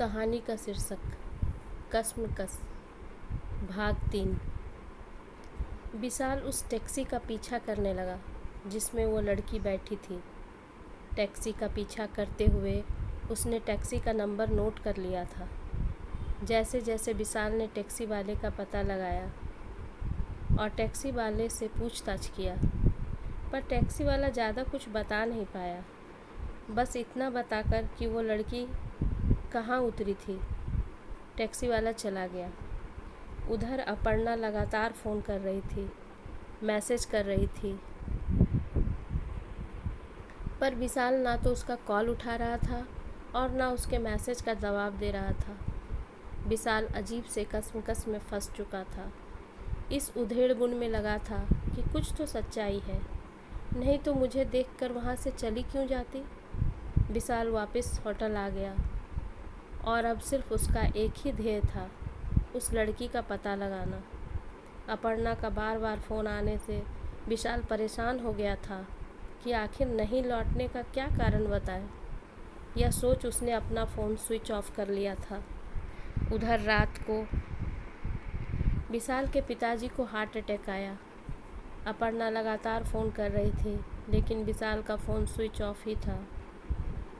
कहानी का शीर्षक कश्मकश भाग 3। विशाल उस टैक्सी का पीछा करने लगा जिसमें वो लड़की बैठी थी। टैक्सी का पीछा करते हुए उसने टैक्सी का नंबर नोट कर लिया था। जैसे जैसे विशाल ने टैक्सी वाले का पता लगाया और टैक्सी वाले से पूछताछ किया, पर टैक्सी वाला ज़्यादा कुछ बता नहीं पाया। बस इतना बताकर कि वो लड़की कहाँ उतरी थी, टैक्सी वाला चला गया। उधर अपर्णा लगातार फ़ोन कर रही थी, मैसेज कर रही थी, पर विशाल ना तो उसका कॉल उठा रहा था और ना उसके मैसेज का जवाब दे रहा था। विशाल अजीब से कश्मकश में फंस चुका था। इस उधेड़-बुन में लगा था कि कुछ तो सच्चाई है, नहीं तो मुझे देखकर वहाँ से चली क्यों जाती। विशाल वापस होटल आ गया और अब सिर्फ उसका एक ही ध्येय था, उस लड़की का पता लगाना। अपर्णा का बार बार फ़ोन आने से विशाल परेशान हो गया था कि आखिर नहीं लौटने का क्या कारण बताए। यह सोच उसने अपना फ़ोन स्विच ऑफ कर लिया था। उधर रात को विशाल के पिताजी को हार्ट अटैक आया। अपर्णा लगातार फ़ोन कर रही थी, लेकिन विशाल का फ़ोन स्विच ऑफ ही था।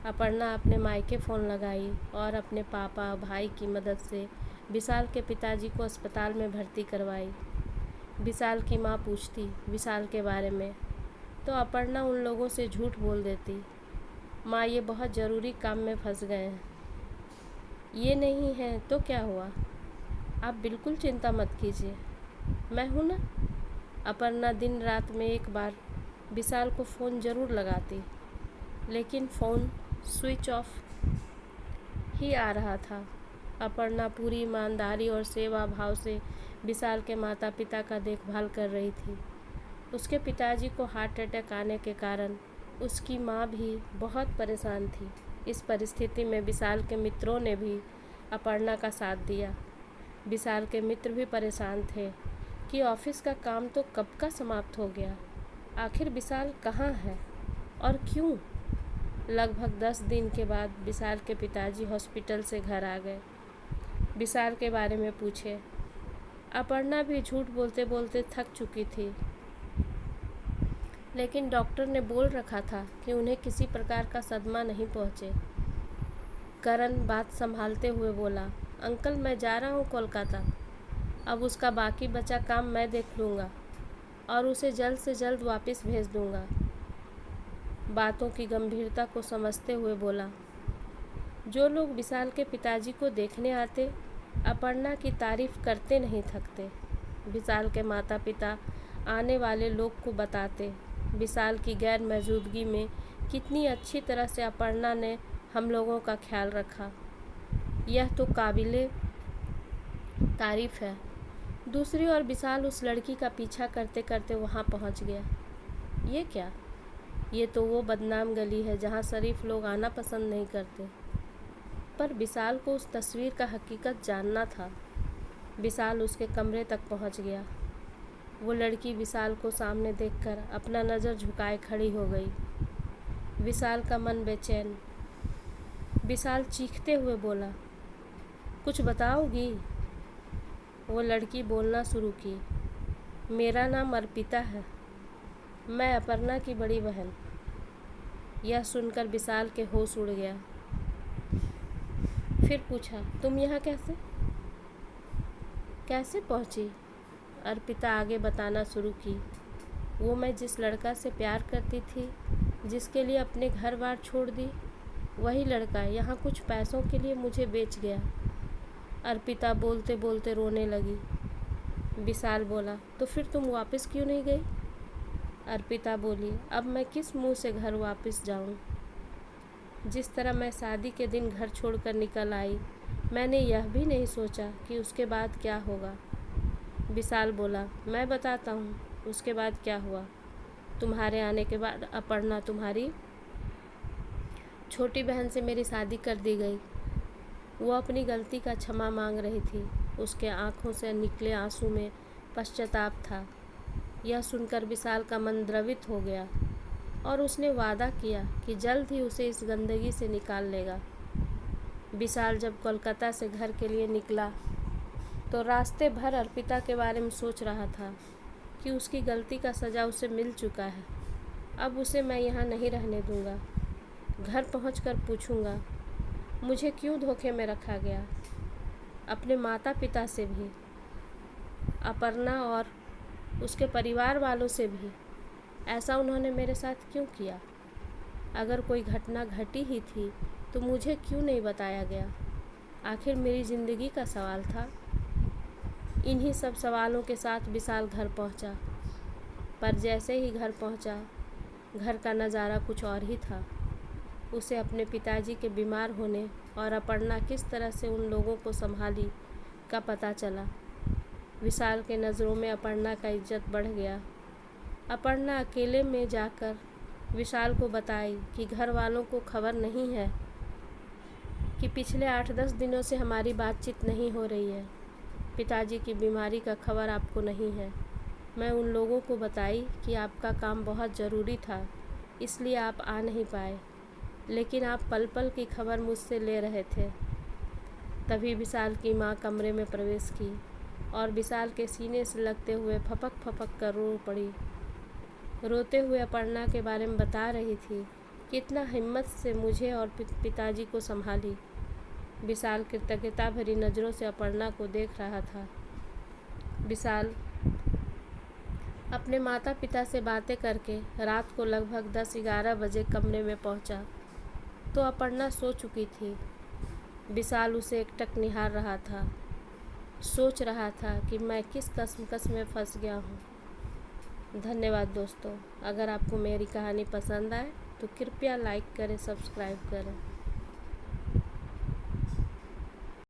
अपर्णा अपने मायके फ़ोन लगाई और अपने पापा भाई की मदद से विशाल के पिताजी को अस्पताल में भर्ती करवाई। विशाल की माँ पूछती विशाल के बारे में तो अपर्णा उन लोगों से झूठ बोल देती, माँ ये बहुत ज़रूरी काम में फंस गए हैं। ये नहीं है तो क्या हुआ, आप बिल्कुल चिंता मत कीजिए, मैं हूँ ना। अपर्णा दिन रात में एक बार विशाल को फ़ोन ज़रूर लगाती, लेकिन फ़ोन स्विच ऑफ ही आ रहा था। अपर्णा पूरी ईमानदारी और सेवा भाव से विशाल के माता पिता का देखभाल कर रही थी। उसके पिताजी को हार्ट अटैक आने के कारण उसकी माँ भी बहुत परेशान थी। इस परिस्थिति में विशाल के मित्रों ने भी अपर्णा का साथ दिया। विशाल के मित्र भी परेशान थे कि ऑफिस का काम तो कब का समाप्त हो गया, आखिर विशाल कहाँ है और क्यों। लगभग 10 दिन के बाद विशाल के पिताजी हॉस्पिटल से घर आ गए। विशाल के बारे में पूछे। अपर्णा भी झूठ बोलते बोलते थक चुकी थी, लेकिन डॉक्टर ने बोल रखा था कि उन्हें किसी प्रकार का सदमा नहीं पहुँचे। करण बात संभालते हुए बोला, अंकल मैं जा रहा हूँ कोलकाता, अब उसका बाकी बचा काम मैं देख लूँगा और उसे जल्द से जल्द वापस भेज दूँगा। बातों की गंभीरता को समझते हुए बोला, जो लोग विशाल के पिताजी को देखने आते अपर्णा की तारीफ करते नहीं थकते। विशाल के माता पिता आने वाले लोग को बताते विशाल की गैर मौजूदगी में कितनी अच्छी तरह से अपर्णा ने हम लोगों का ख्याल रखा। यह तो काबिले तारीफ है। दूसरी ओर विशाल उस लड़की का पीछा करते करते वहाँ पहुँच गया। ये क्या, ये तो वो बदनाम गली है जहाँ शरीफ लोग आना पसंद नहीं करते। पर विशाल को उस तस्वीर का हकीकत जानना था। विशाल उसके कमरे तक पहुँच गया। वो लड़की विशाल को सामने देखकर अपना नज़र झुकाए खड़ी हो गई। विशाल का मन बेचैन। विशाल चीखते हुए बोला, कुछ बताओगी। वो लड़की बोलना शुरू की, मेरा नाम अर्पिता है, मैं अपर्णा की बड़ी बहन। यह सुनकर विशाल के होश उड़ गया। फिर पूछा, तुम यहाँ कैसे पहुँची। अर्पिता आगे बताना शुरू की, वो मैं जिस लड़का से प्यार करती थी, जिसके लिए अपने घर बार छोड़ दी, वही लड़का यहाँ कुछ पैसों के लिए मुझे बेच गया। अर्पिता बोलते बोलते रोने लगी। विशाल बोला, तो फिर तुम वापस क्यों नहीं गई। अर्पिता बोली, अब मैं किस मुंह से घर वापस जाऊं। जिस तरह मैं शादी के दिन घर छोड़कर निकल आई, मैंने यह भी नहीं सोचा कि उसके बाद क्या होगा। विशाल बोला, मैं बताता हूँ उसके बाद क्या हुआ। तुम्हारे आने के बाद अपर्णा तुम्हारी छोटी बहन से मेरी शादी कर दी गई। वो अपनी गलती का क्षमा मांग रही थी। उसके आंखों से निकले आंसू में पश्चाताप था। यह सुनकर विशाल का मन द्रवित हो गया और उसने वादा किया कि जल्द ही उसे इस गंदगी से निकाल लेगा। विशाल जब कोलकाता से घर के लिए निकला तो रास्ते भर अर्पिता के बारे में सोच रहा था कि उसकी गलती का सज़ा उसे मिल चुका है। अब उसे मैं यहाँ नहीं रहने दूँगा। घर पहुँचकर पूछूँगा मुझे क्यों धोखे में रखा गया। अपने माता पिता से भी, अपर्णा और उसके परिवार वालों से भी, ऐसा उन्होंने मेरे साथ क्यों किया। अगर कोई घटना घटी ही थी तो मुझे क्यों नहीं बताया गया। आखिर मेरी ज़िंदगी का सवाल था। इन्हीं सब सवालों के साथ विशाल घर पहुंचा। पर जैसे ही घर पहुंचा, घर का नज़ारा कुछ और ही था। उसे अपने पिताजी के बीमार होने और अपर्णा किस तरह से उन लोगों को संभाली का पता चला। विशाल के नज़रों में अपर्णा का इज्जत बढ़ गया। अपर्णा अकेले में जाकर विशाल को बताई कि घर वालों को खबर नहीं है कि पिछले 8-10 दिनों से हमारी बातचीत नहीं हो रही है। पिताजी की बीमारी का खबर आपको नहीं है। मैं उन लोगों को बताई कि आपका काम बहुत ज़रूरी था, इसलिए आप आ नहीं पाए, लेकिन आप पल पल की खबर मुझसे ले रहे थे। तभी विशाल की माँ कमरे में प्रवेश की और विशाल के सीने से लगते हुए फपक फपक कर रो पड़ी। रोते हुए अपर्णा के बारे में बता रही थी कि इतना हिम्मत से मुझे और पिताजी को संभाली। विशाल कृतज्ञता भरी नज़रों से अपर्णा को देख रहा था। विशाल अपने माता पिता से बातें करके रात को लगभग 10-11 बजे कमरे में पहुंचा तो अपर्णा सो चुकी थी। विशाल उसे एकटक निहार रहा था, सोच रहा था कि मैं किस कश्मकश में फंस गया हूँ। धन्यवाद दोस्तों। अगर आपको मेरी कहानी पसंद आए तो कृपया लाइक करें, सब्सक्राइब करें।